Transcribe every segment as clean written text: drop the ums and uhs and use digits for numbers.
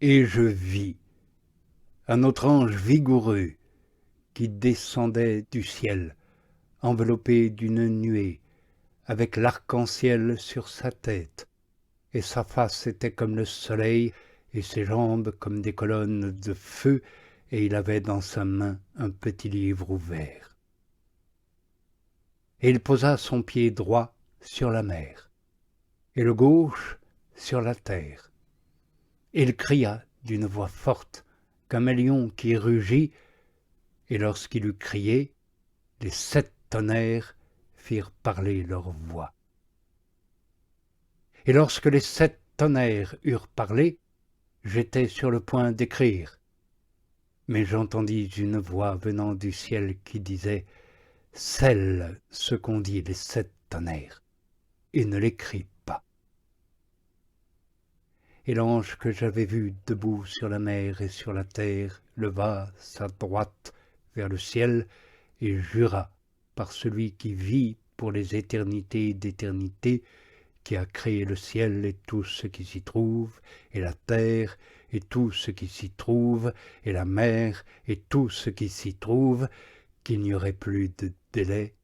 Et je vis un autre ange vigoureux qui descendait du ciel, enveloppé d'une nuée, avec l'arc-en-ciel sur sa tête, et sa face était comme le soleil, et ses jambes comme des colonnes de feu, et il avait dans sa main un petit livre ouvert. Et il posa son pied droit sur la mer, et le gauche sur la terre. Et il cria d'une voix forte, comme un lion qui rugit, et lorsqu'il eut crié, les 7 tonnerres firent parler leur voix. Et lorsque les 7 tonnerres eurent parlé, j'étais sur le point d'écrire. Mais j'entendis une voix venant du ciel qui disait « Scelle ce qu'ont dit les 7 tonnerres, et ne l'écris pas. » Et l'ange que j'avais vu debout sur la mer et sur la terre leva sa droite vers le ciel et jura par celui qui vit pour les éternités d'éternité, qui a créé le ciel et tout ce qui s'y trouve, et la terre et tout ce qui s'y trouve, et la mer et tout ce qui s'y trouve, qu'il n'y aurait plus de délai,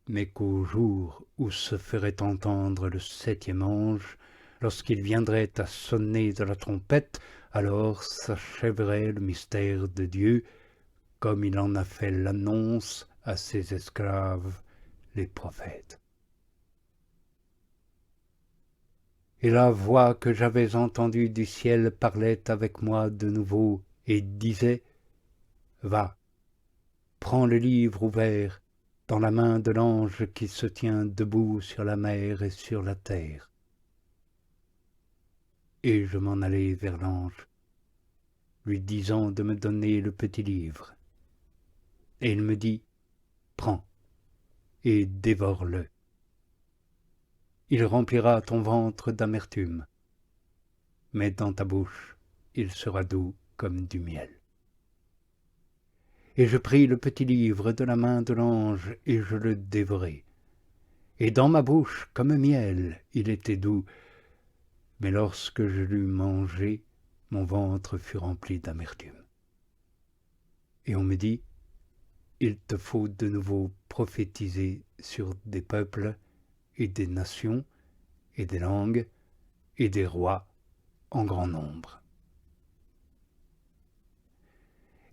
mais qu'au jour où se ferait entendre le 7e ange, lorsqu'il viendrait à sonner de la trompette, alors s'achèverait le mystère de Dieu, comme il en a fait l'annonce à ses esclaves, les prophètes. Et la voix que j'avais entendue du ciel parlait avec moi de nouveau et disait « Va, prends le livre ouvert dans la main de l'ange qui se tient debout sur la mer et sur la terre. » Et je m'en allai vers l'ange, lui disant de me donner le petit livre. Et il me dit « Prends et dévore-le. Il remplira ton ventre d'amertume, mais dans ta bouche il sera doux comme du miel. » Et je pris le petit livre de la main de l'ange, et je le dévorai. Et dans ma bouche, comme miel, il était doux, mais lorsque je l'eus mangé, mon ventre fut rempli d'amertume. Et on me dit, il te faut de nouveau prophétiser sur des peuples et des nations et des langues et des rois en grand nombre.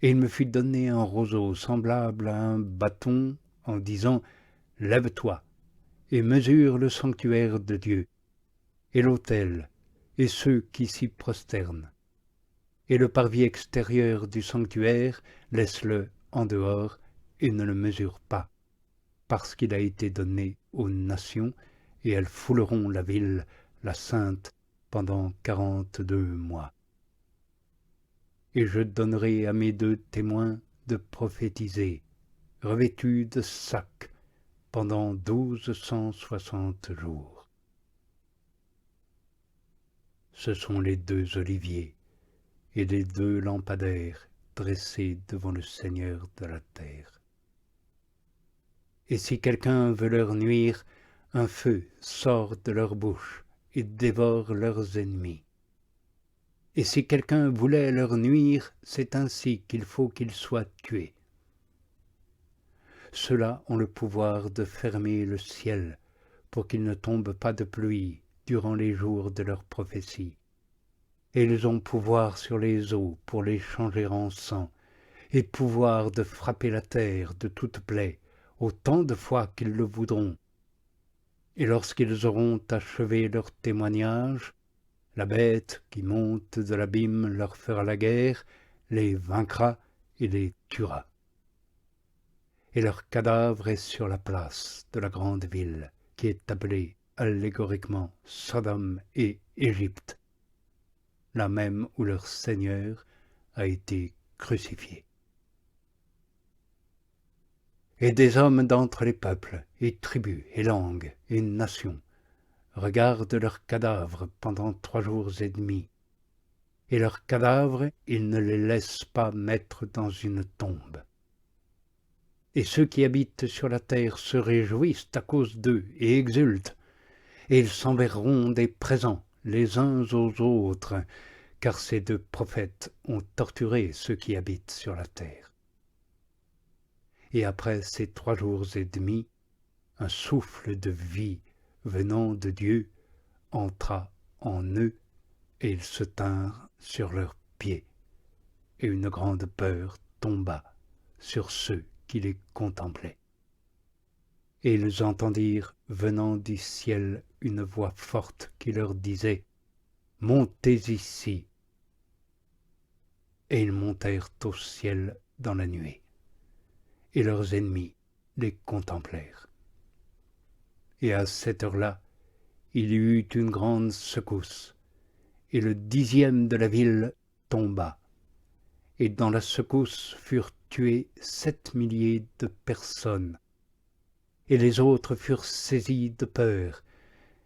Et il me fut donné un roseau semblable à un bâton en disant « Lève-toi et mesure le sanctuaire de Dieu, et l'autel, et ceux qui s'y prosternent. Et le parvis extérieur du sanctuaire, laisse-le en dehors et ne le mesure pas, parce qu'il a été donné aux nations, et elles fouleront la ville, la sainte, pendant 42 mois. Et je donnerai à mes 2 témoins de prophétiser, revêtus de sacs, pendant 1260 jours. Ce sont les 2 oliviers et les 2 lampadaires dressés devant le Seigneur de la terre. Et si quelqu'un veut leur nuire, un feu sort de leur bouche et dévore leurs ennemis. Et si quelqu'un voulait leur nuire, c'est ainsi qu'il faut qu'ils soient tués. Ceux-là ont le pouvoir de fermer le ciel pour qu'il ne tombe pas de pluie durant les jours de leur prophétie. Et ils ont pouvoir sur les eaux pour les changer en sang, et pouvoir de frapper la terre de toute plaie, autant de fois qu'ils le voudront. Et lorsqu'ils auront achevé leur témoignage, la bête qui monte de l'abîme leur fera la guerre, les vaincra et les tuera. Et leur cadavre est sur la place de la grande ville, qui est appelée allégoriquement Sodome et Égypte, là même où leur Seigneur a été crucifié. Et des hommes d'entre les peuples, et tribus, et langues, et nations, regardent leurs cadavres pendant 3 jours et demi, et leurs cadavres ils ne les laissent pas mettre dans une tombe. Et ceux qui habitent sur la terre se réjouissent à cause d'eux et exultent, et ils s'enverront des présents les uns aux autres, car ces deux prophètes ont torturé ceux qui habitent sur la terre. Et après ces 3 jours et demi, un souffle de vie venant de Dieu entra en eux, et ils se tinrent sur leurs pieds, et une grande peur tomba sur ceux qui les contemplaient. Et ils entendirent venant du ciel une voix forte qui leur disait « Montez ici !» Et ils montèrent au ciel dans la nuée, et leurs ennemis les contemplèrent. Et à cette heure-là, il y eut une grande secousse, et le 10e de la ville tomba, et dans la secousse furent tués 7 milliers de personnes, et les autres furent saisis de peur,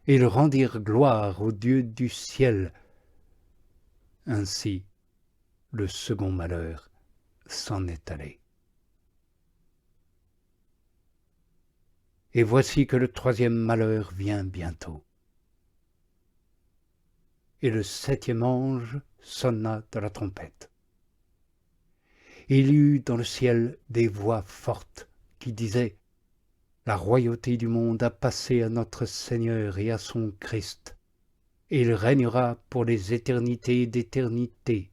et ils rendirent gloire au Dieu du ciel. Ainsi, le second malheur s'en est allé. Et voici que le 3e malheur vient bientôt. Et le 7e ange sonna de la trompette. Et il y eut dans le ciel des voix fortes qui disaient « La royauté du monde a passé à notre Seigneur et à son Christ, et il régnera pour les éternités d'éternité. »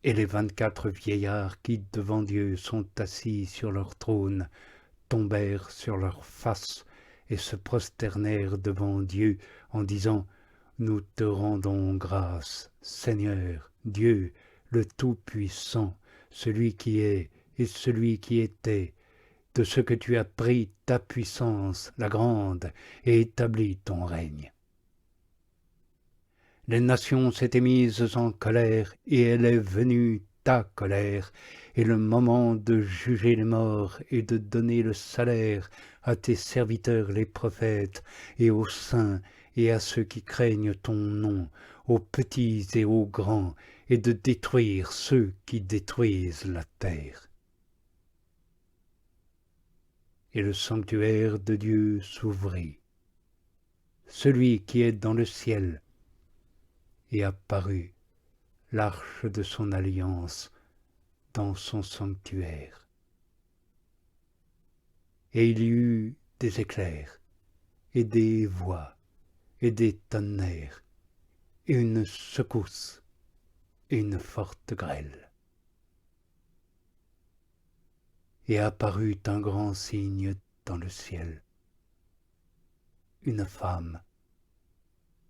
Et les 24 vieillards qui devant Dieu sont assis sur leur trône tombèrent sur leurs faces et se prosternèrent devant Dieu en disant « Nous te rendons grâce, Seigneur, Dieu, le Tout-Puissant, celui qui est et celui qui était, de ce que tu as pris ta puissance, la grande, et établi ton règne. » Les nations s'étaient mises en colère, et elle est venue ta colère, et le moment de juger les morts et de donner le salaire à tes serviteurs les prophètes, et aux saints et à ceux qui craignent ton nom, aux petits et aux grands, et de détruire ceux qui détruisent la terre. Et le sanctuaire de Dieu s'ouvrit, celui qui est dans le ciel, et apparut l'arche de son alliance dans son sanctuaire. Et il y eut des éclairs, et des voix, et des tonnerres, et une secousse, et une forte grêle. Et apparut un grand signe dans le ciel, une femme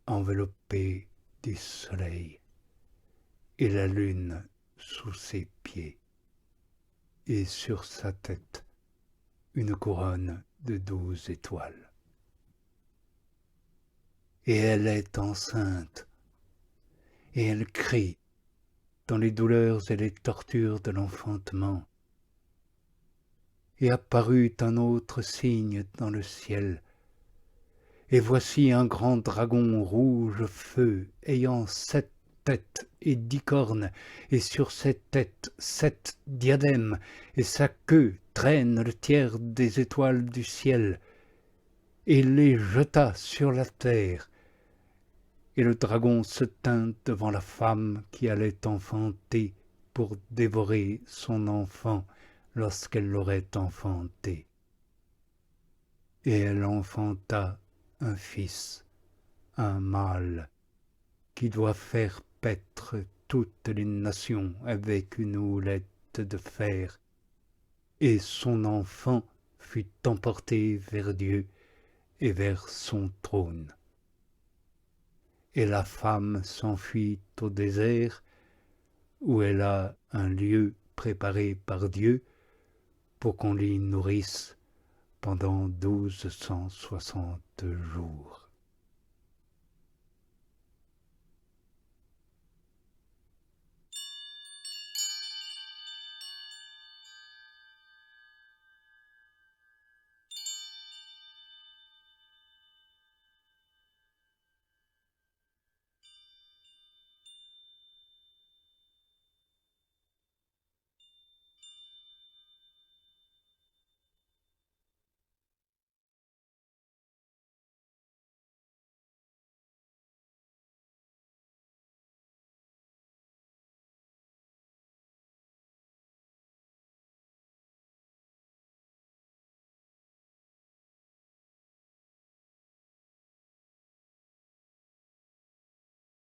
enveloppée du soleil, et la lune sous ses pieds, et sur sa tête une couronne de 12 étoiles. Et elle est enceinte, et elle crie dans les douleurs et les tortures de l'enfantement. Et apparut un autre signe dans le ciel, et voici un grand dragon rouge feu, ayant 7 têtes et 10 cornes, et sur ses têtes 7 diadèmes, et sa queue traîne le tiers des étoiles du ciel, et il les jeta sur la terre. Et le dragon se tint devant la femme qui allait enfanter pour dévorer son enfant lorsqu'elle l'aurait enfanté. Et elle enfanta un fils, un mâle, qui doit faire paître toutes les nations avec une houlette de fer. Et son enfant fut emporté vers Dieu et vers son trône. Et la femme s'enfuit au désert, où elle a un lieu préparé par Dieu pour qu'on l'y nourrisse pendant 1260 jours.